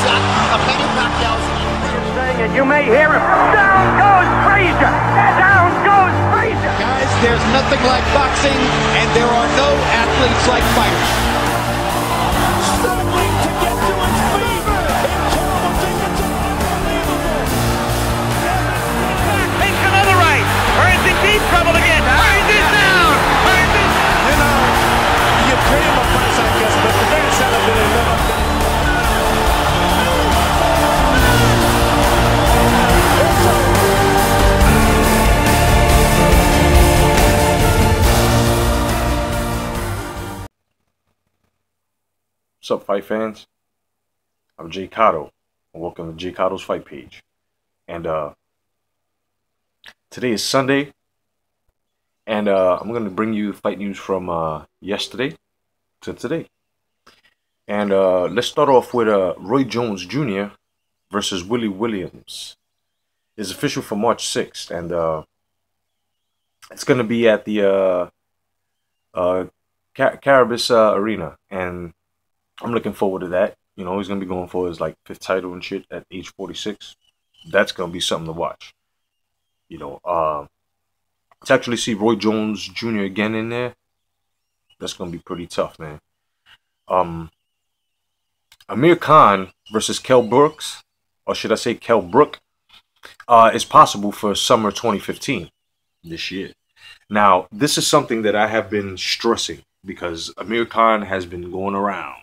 shot of Manny Pacquiao's. And you may hear him. Down goes Frazier! Down goes Frazier! Guys, there's nothing like boxing, and there are no athletes like fighters. Struggling to get to his feet. Incredible defense. Unbelievable. Takes another right. Burns in deep trouble again. Burns it down. Burns it. You know, you pay him a price, I guess, but the man said I've been enough. What's up, fight fans? I'm J.Cotto, and welcome to J.Cotto's Fight Page. And today is Sunday, and I'm going to bring you fight news from yesterday to today. And let's start off with Roy Jones Jr. versus Willie Williams. It's official for March 6th, and it's going to be at the Caribis Arena, and I'm looking forward to that. You know, he's going to be going for his, like, 5th title and shit at age 46. That's going to be something to watch. You know, to actually see Roy Jones Jr. again in there, that's going to be pretty tough, man. Amir Khan versus Kell Brooks, or should I say Kell Brook, is possible for summer 2015, this year. Now, this is something that I have been stressing because Amir Khan has been going around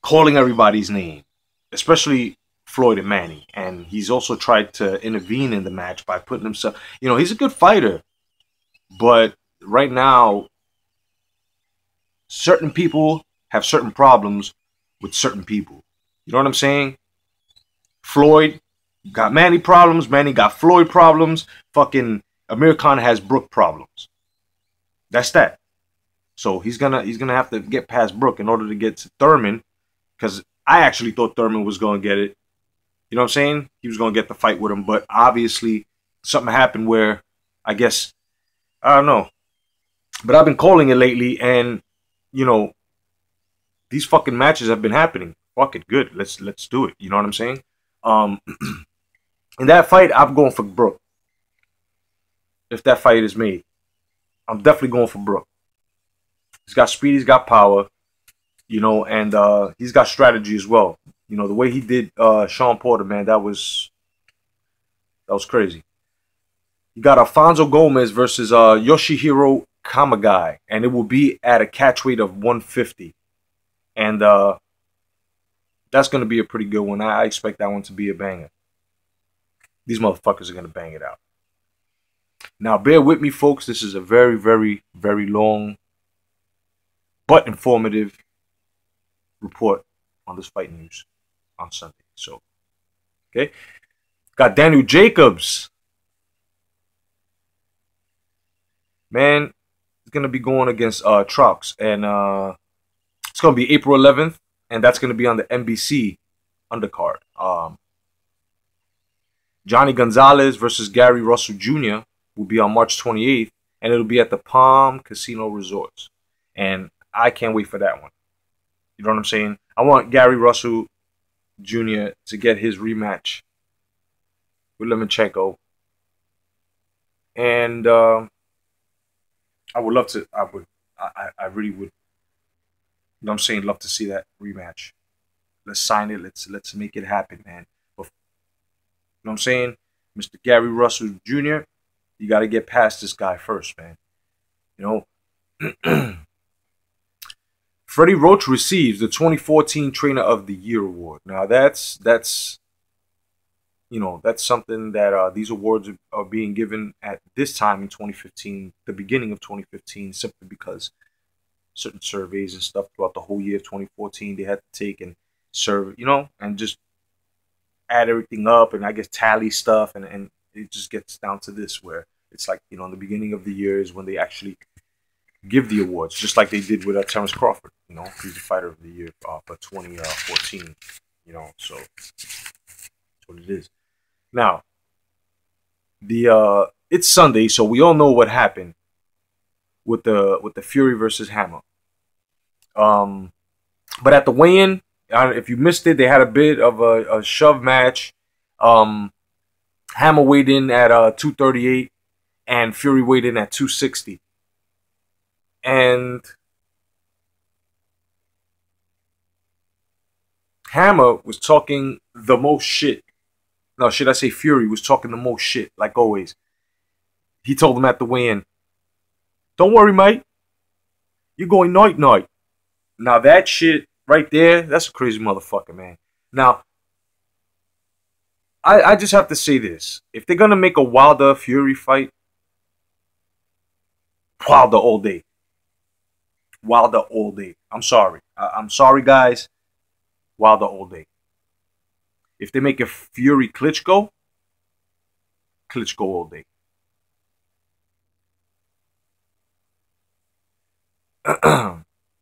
calling everybody's name, especially Floyd and Manny. And he's also tried to intervene in the match by putting himself, you know, he's a good fighter, but right now, certain people have certain problems with certain people. You know what I'm saying? Floyd got Manny problems, Manny got Floyd problems, fucking Amir Khan has Brook problems. That's that. So he's gonna have to get past Brook in order to get to Thurman. Because I actually thought Thurman was going to get it. You know what I'm saying? He was going to get the fight with him. But obviously, something happened where, I guess, I don't know. But I've been calling it lately. And, you know, these fucking matches have been happening. Fuck it, good. Let's do it. You know what I'm saying? In that fight, I'm going for Brook. If that fight is made. I'm definitely going for Brook. He's got speed. He's got power. You know, and he's got strategy as well. You know, the way he did Sean Porter, man, that was crazy. You got Alfonso Gomez versus Yoshihiro Kamagai, and it will be at a catch weight of 150. And that's going to be a pretty good one. I expect that one to be a banger. These motherfuckers are going to bang it out. Now, bear with me, folks. This is a very, very, very long but informative report on this fight news on Sunday. So, okay. Got Daniel Jacobs. Man, he's going to be going against Trucks. And it's going to be April 11th. And that's going to be on the NBC undercard. Jhonny Gonzalez versus Gary Russell Jr. will be on March 28th. And it'll be at the Palm Casino Resorts. And I can't wait for that one. You know what I'm saying? I want Gary Russell Jr. to get his rematch with Lomachenko. And I would love to, I really would, you know what I'm saying, love to see that rematch. Let's sign it. Let's make it happen, man. But, you know what I'm saying? Mr. Gary Russell Jr., you got to get past this guy first, man. You know? Freddie Roach receives the 2014 Trainer of the Year award. Now that's you know, that's something that these awards are being given at this time in 2015, the beginning of 2015, simply because certain surveys and stuff throughout the whole year of 2014 they had to take and serve, you know, and just add everything up and I guess tally stuff, and it just gets down to this where it's like, you know, in the beginning of the year is when they actually give the awards, just like they did with Terrence Crawford. You know, he's the Fighter of the Year for 2014. You know, so that's what it is. Now, it's Sunday, so we all know what happened with the Fury versus Hammer. But at the weigh-in, if you missed it, they had a bit of a shove match. Hammer weighed in at 238, and Fury weighed in at 260. And Hammer was talking the most shit. No, should I say Fury was talking the most shit, like always. He told him at the weigh-in, "Don't worry, mate. You're going night-night." Now that shit right there, that's a crazy motherfucker, man. Now, I just have to say this. If they're going to make a Wilder-Fury fight, Wilder all day. Wilder all day. I'm sorry. I'm sorry, guys. Wilder all day. If they make a Fury-Klitschko, Klitschko all day.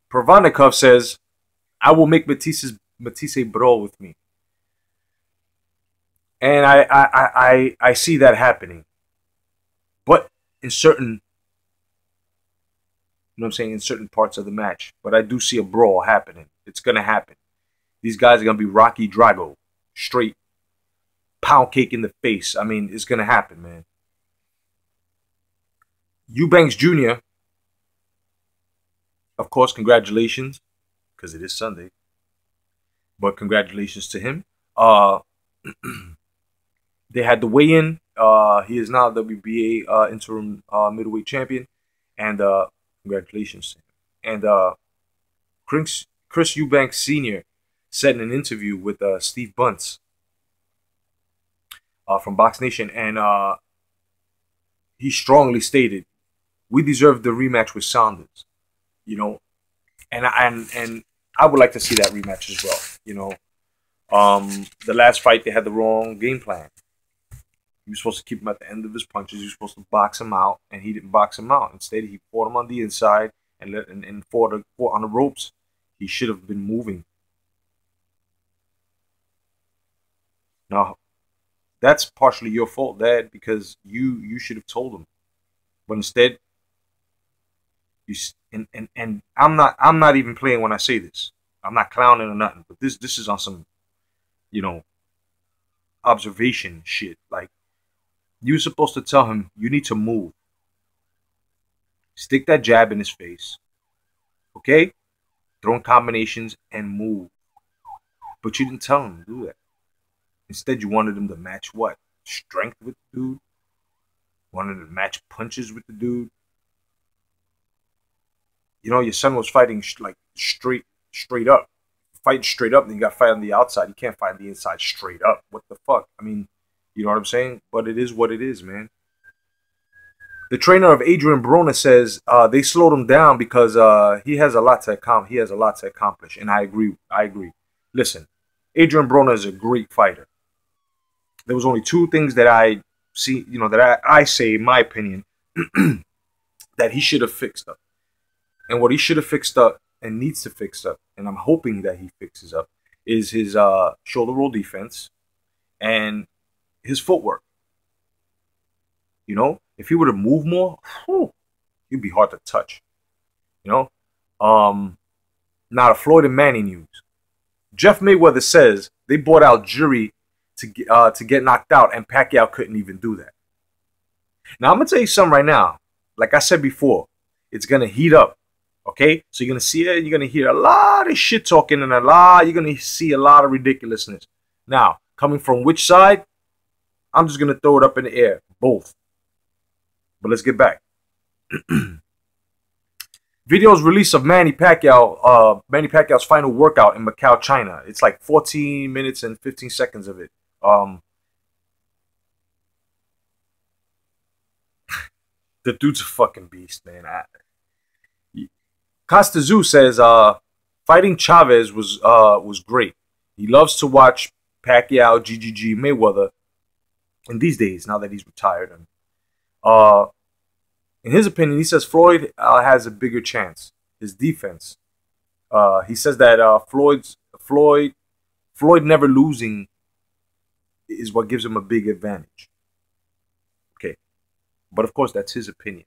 Pravanikov says, "I will make Matisse brawl with me." And I see that happening. But in certain, you know what I'm saying, in certain parts of the match. But I do see a brawl happening. It's going to happen. These guys are going to be Rocky Drago. Straight pound cake in the face. I mean, it's going to happen, man. Eubank Sr., of course, congratulations. Because it is Sunday. But congratulations to him. They had the weigh-in. He is now WBA interim middleweight champion. And congratulations to him. And Chris Eubank Sr. said in an interview with Steve Bunce from Box Nation. And he strongly stated, "We deserve the rematch with Saunders." You know. And I would like to see that rematch as well. You know. The last fight, they had the wrong game plan. He was supposed to keep him at the end of his punches. He was supposed to box him out, and he didn't box him out. Instead, he fought him on the inside and fought on the ropes. He should have been moving. Now, that's partially your fault, Dad, because you should have told him. But instead, you and I'm not even playing when I say this. I'm not clowning or nothing. But this is on some, you know, observation shit. Like, you were supposed to tell him, you need to move. Stick that jab in his face. Okay? Throwing combinations and move. But you didn't tell him to do that. Instead, you wanted him to match what? Strength with the dude? Wanted him to match punches with the dude? You know, your son was fighting like straight up. Fighting straight up, then you got to fight on the outside. You can't fight on the inside straight up. What the fuck? I mean, you know what I'm saying? But it is what it is, man. The trainer of Adrien Broner says they slowed him down because he has a lot to accomplish. And I agree. Listen, Adrien Broner is a great fighter. There was only two things that I see, you know, that I say, in my opinion, that he should have fixed up. And what he should have fixed up and needs to fix up, and I'm hoping that he fixes up, is his shoulder roll defense and his footwork. You know, if he were to move more, he'd be hard to touch. You know, now the Floyd and Manny news. Jeff Mayweather says they bought out jury to get knocked out, and Pacquiao couldn't even do that. Now I'm gonna tell you something right now. Like I said before, it's gonna heat up. Okay, so you're gonna see it. You're gonna hear a lot of shit talking and you're gonna see a lot of ridiculousness. Now, coming from which side? I'm just gonna throw it up in the air, both. But let's get back. Videos release of Manny Pacquiao's final workout in Macau, China. It's like 14 minutes and 15 seconds of it. The dude's a fucking beast, man. Costa Zoo says fighting Chavez was great. He loves to watch Pacquiao, GGG, Mayweather in these days, now that he's retired. And in his opinion, he says Floyd has a bigger chance. His defense. He says that Floyd never losing is what gives him a big advantage. Okay. But of course, that's his opinion.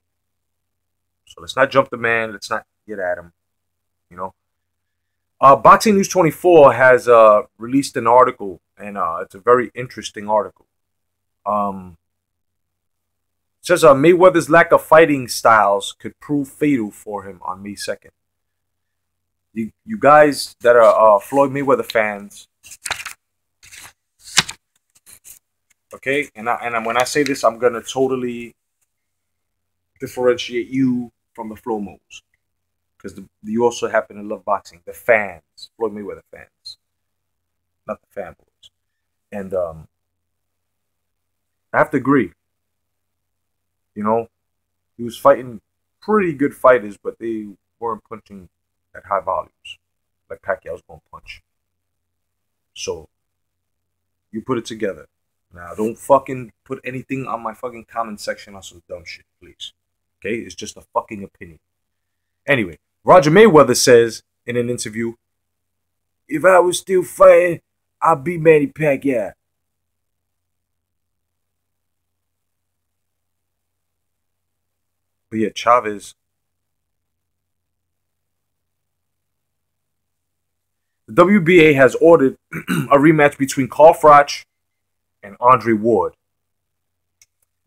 So let's not jump the man. Let's not get at him. You know. Boxing News 24 has released an article, and it's a very interesting article. It says Mayweather's lack of fighting styles could prove fatal for him on May 2nd. You guys that are Floyd Mayweather fans, okay? And when I say this, I'm gonna totally differentiate you from the Flomos, because you also happen to love boxing. The fans, Floyd Mayweather fans, not the fanboys. And I have to agree. You know, he was fighting pretty good fighters, but they weren't punching at high volumes like Pacquiao's gonna punch. So you put it together. Now, don't fucking put anything on my fucking comment section on some dumb shit, please. Okay? It's just a fucking opinion. Anyway, Roger Mayweather says in an interview, if I was still fighting, I'd beat Manny Pacquiao. But yeah, Chavez. The WBA has ordered a rematch between Carl Froch and Andre Ward.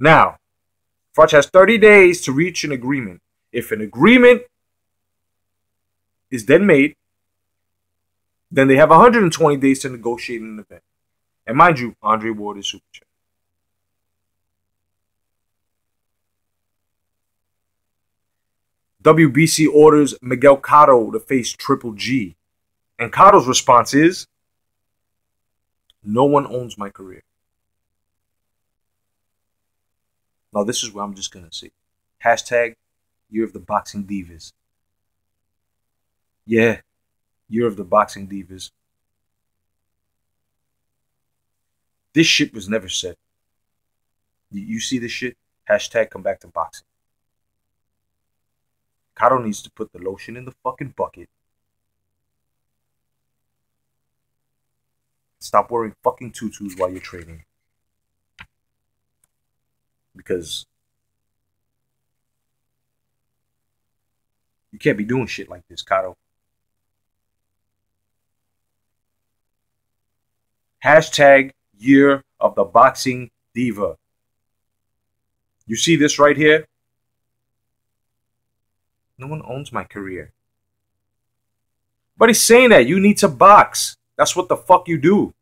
Now, Froch has 30 days to reach an agreement. If an agreement is then made, then they have 120 days to negotiate an event. And mind you, Andre Ward is super champ. WBC orders Miguel Cotto to face Triple G. And Cotto's response is, no one owns my career. Now this is where I'm just going to say. Hashtag Year of the Boxing Divas. Yeah, Year of the Boxing Divas. This shit was never said. You see this shit? Hashtag come back to boxing. Cotto needs to put the lotion in the fucking bucket. Stop wearing fucking tutus while you're training. Because you can't be doing shit like this, Cotto. Hashtag Year of the Boxing Diva. You see this right here? No one owns my career. But he's saying that you need to box. That's what the fuck you do.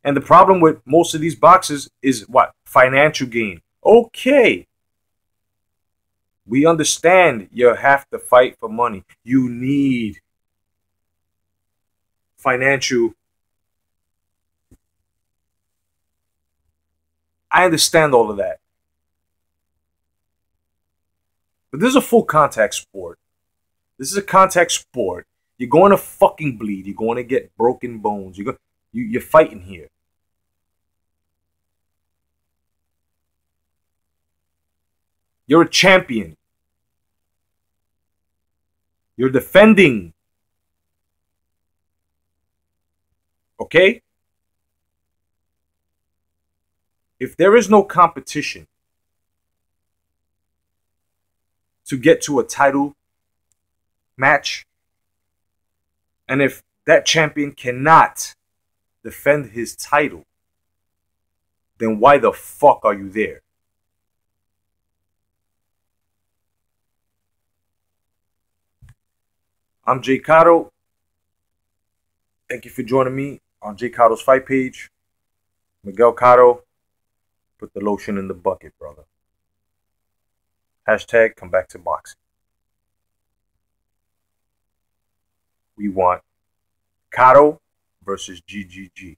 And the problem with most of these boxers is what? Financial gain. Okay. We understand you have to fight for money. You need financial. I understand all of that. But this is a full contact sport. This is a contact sport. You're going to fucking bleed. You're going to get broken bones. You're fighting here. You're a champion. You're defending. Okay? If there is no competition to get to a title match, and if that champion cannot defend his title, then why the fuck are you there? I'm J.Cotto. Thank you for joining me on J.Cotto's fight page. Miguel Cotto, put the lotion in the bucket, brother. Hashtag come back to boxing. We want Cotto versus GGG.